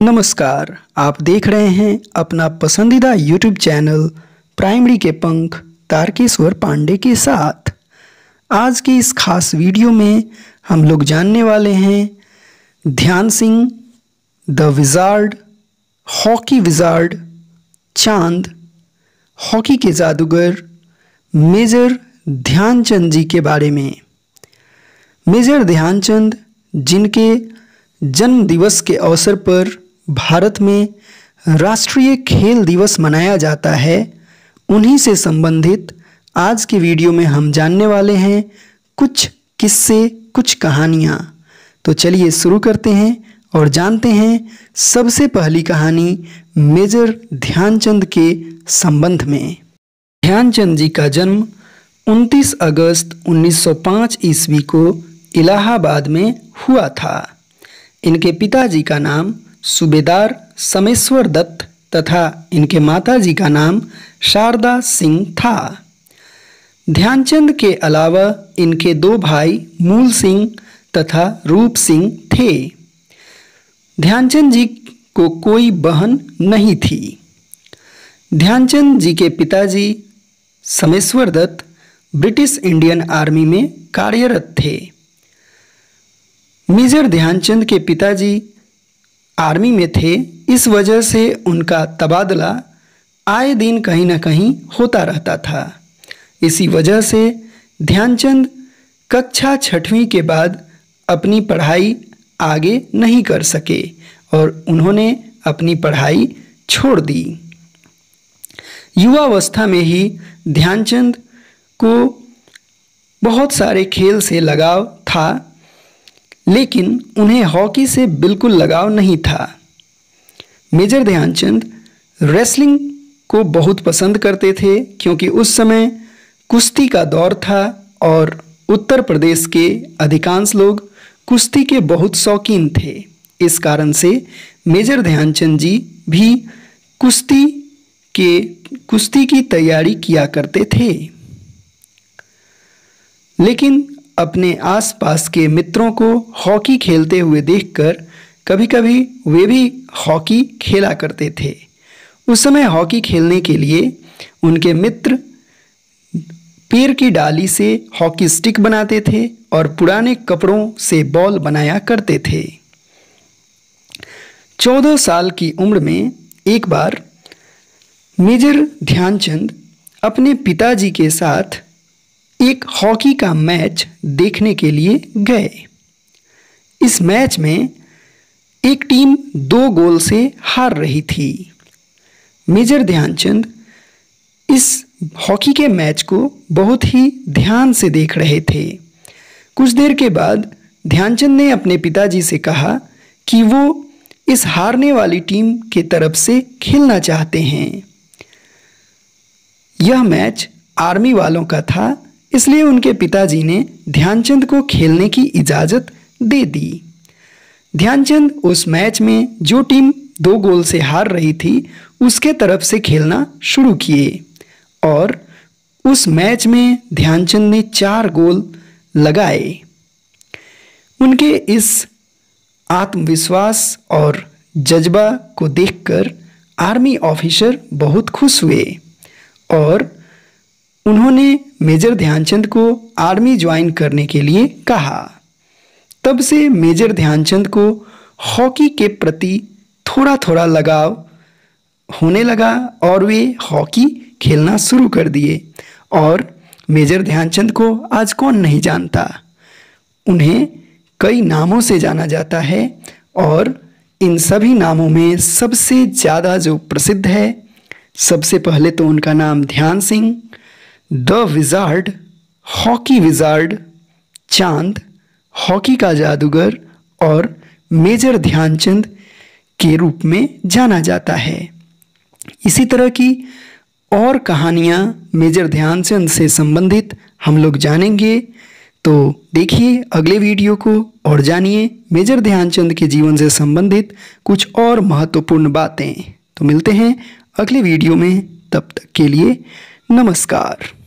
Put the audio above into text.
नमस्कार, आप देख रहे हैं अपना पसंदीदा YouTube चैनल प्राइमरी के पंख तारकेश्वर पांडे के साथ। आज की इस खास वीडियो में हम लोग जानने वाले हैं ध्यान Singh, the wizard, hockey wizard, चांद, हॉकी के जादूगर मेजर ध्यानचंद जी के बारे में। मेजर ध्यानचंद, जिनके जन्म दिवस के अवसर पर भारत में राष्ट्रीय खेल दिवस मनाया जाता है, उन्हीं से संबंधित आज के वीडियो में हम जानने वाले हैं कुछ किस्से, कुछ कहानियाँ। तो चलिए शुरू करते हैं और जानते हैं सबसे पहली कहानी मेजर ध्यानचंद के संबंध में। ध्यानचंद जी का जन्म 29 अगस्त 1905 ईस्वी को इलाहाबाद में हुआ था। इनके पिताजी का नाम सूबेदार समेश्वर दत्त तथा इनके माताजी का नाम शारदा सिंह था। ध्यानचंद के अलावा इनके दो भाई मूल सिंह तथा रूप सिंह थे। ध्यानचंद जी को कोई बहन नहीं थी। ध्यानचंद जी के पिताजी Sameshwar Dutt British Indian army में कार्यरत थे। मेजर ध्यानचंद के पिताजी आर्मी में थे, इस वजह से उनका तबादला आए दिन कहीं ना कहीं होता रहता था। इसी वजह से ध्यानचंद कक्षा 6वीं के बाद अपनी पढ़ाई आगे नहीं कर सके और उन्होंने अपनी पढ़ाई छोड़ दी। युवावस्था में ही ध्यानचंद को बहुत सारे खेल से लगाव था, लेकिन उन्हें हॉकी से बिल्कुल लगाव नहीं था। मेजर ध्यानचंद रेसलिंग को बहुत पसंद करते थे, क्योंकि उस समय कुश्ती का दौर था और उत्तर प्रदेश के अधिकांश लोग कुश्ती के बहुत शौकीन थे। इस कारण से मेजर ध्यानचंद जी भी कुश्ती की तैयारी किया करते थे। लेकिन अपने आसपास के मित्रों को हॉकी खेलते हुए देखकर कभी कभी वे भी हॉकी खेला करते थे। उस समय हॉकी खेलने के लिए उनके मित्र पेड़ की डाली से हॉकी स्टिक बनाते थे और पुराने कपड़ों से बॉल बनाया करते थे। 14 साल की उम्र में एक बार मेजर ध्यानचंद अपने पिताजी के साथ एक हॉकी का मैच देखने के लिए गए। इस मैच में एक टीम 2 गोल से हार रही थी। मेजर ध्यानचंद इस हॉकी के मैच को बहुत ही ध्यान से देख रहे थे। कुछ देर के बाद ध्यानचंद ने अपने पिताजी से कहा कि वो इस हारने वाली टीम के तरफ से खेलना चाहते हैं। यह मैच आर्मी वालों का था, इसलिए उनके पिताजी ने ध्यानचंद को खेलने की इजाज़त दे दी। ध्यानचंद उस मैच में जो टीम 2 गोल से हार रही थी उसके तरफ से खेलना शुरू किए और उस मैच में ध्यानचंद ने 4 गोल लगाए। उनके इस आत्मविश्वास और जज्बा को देखकर आर्मी ऑफिसर बहुत खुश हुए और उन्होंने मेजर ध्यानचंद को आर्मी ज्वाइन करने के लिए कहा। तब से मेजर ध्यानचंद को हॉकी के प्रति थोड़ा थोड़ा लगाव होने लगा और वे हॉकी खेलना शुरू कर दिए। और मेजर ध्यानचंद को आज कौन नहीं जानता, उन्हें कई नामों से जाना जाता है और इन सभी नामों में सबसे ज़्यादा जो प्रसिद्ध है, सबसे पहले तो उनका नाम ध्यान Singh, the wizard, hockey wizard, चांद, हॉकी का जादूगर और मेजर ध्यानचंद के रूप में जाना जाता है। इसी तरह की और कहानियाँ मेजर ध्यानचंद से संबंधित हम लोग जानेंगे। तो देखिए अगले वीडियो को और जानिए मेजर ध्यानचंद के जीवन से संबंधित कुछ और महत्वपूर्ण बातें। तो मिलते हैं अगले वीडियो में, तब तक के लिए नमस्कार।